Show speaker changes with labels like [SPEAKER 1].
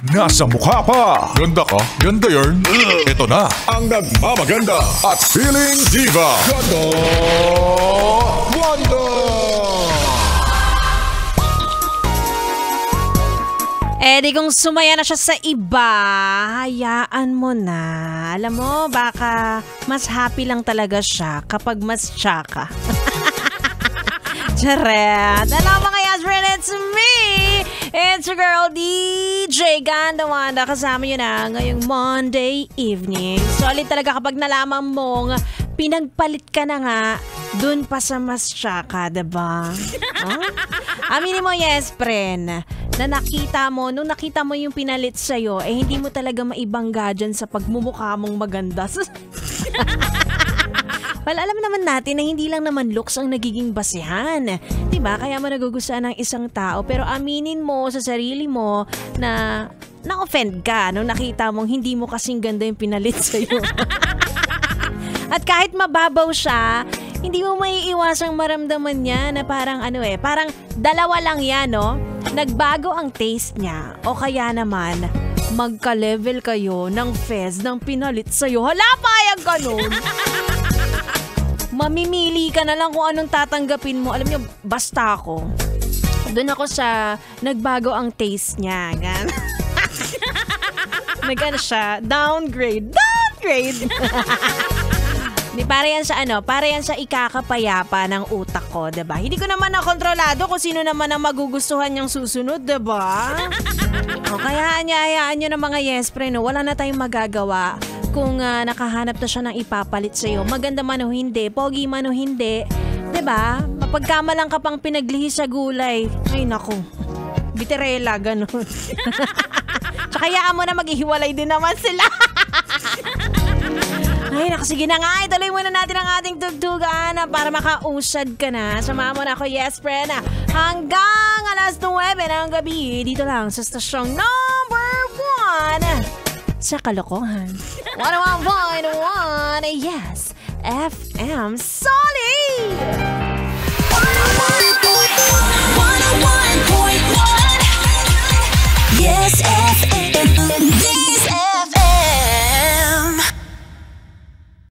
[SPEAKER 1] Nasa mukha pa. Ganda ka, ganda yarn. Ito na ang nagmamaganda at feeling diva. Ganda Wanda.
[SPEAKER 2] Eh di kung sumaya na siya sa iba, hayaan mo na. Alam mo, baka mas happy lang talaga siya kapag mas tsaka. Charet! Hello mga Yasmin, it's me! It's your girl, DJ Ganda Wanda. Kasama nyo na ngayong Monday evening. Solid talaga kapag nalaman mong pinagpalit ka na nga dun pa sa mas tsaka, diba? Huh? Aminin mo, yes, friend, na nakita mo, nung nakita mo yung pinalit sa'yo, eh hindi mo talaga maibangga dyan sa pagmumukha mong maganda. Well, alam naman natin na hindi lang naman looks ang nagiging basihan. Diba? Kaya mo nagugustuhan ng isang tao, pero aminin mo sa sarili mo na na-offend ka nung nakita mong hindi mo kasing ganda yung pinalit sa'yo. At kahit mababaw siya, hindi mo maiiwasang maramdaman niya na parang parang dalawa lang yan, no? Nagbago ang taste niya o kaya naman magka-level kayo ng fez ng pinalit sa'yo. Hala, payag ka nun! Mamimili ka na lang kung anong tatanggapin mo. Alam niyo, basta ako. Doon ako sa nagbago ang taste niya. Nag-ano siya, downgrade. Di, para yan sa ikakapayapa ng utak ko, diba? Hindi ko naman nakontrolado kung sino naman ang magugustuhan niyang susunod, diba? O kaya hayaan niyo ng mga yes, pre, no? Wala na tayong magagawa kung nakahanap na siya ng ipapalit sa'yo. Maganda man o hindi, pogi man o hindi, diba? Mapagkamalang ka pang pinaglihi sa gulay. Ay, naku. Biterela, ganun. Tsaka hayaan mo na maghihiwalay din naman sila. Ay, naku, sige na nga. Ituloy muna natin ang ating tugtugan para makausad ka na. Samahan mo na ako, yes, friend. Hanggang alas 9 ng gabi. Dito lang sa stasyong number 1 sa kalokohan. 101.1, yes, FM Solid! 101.1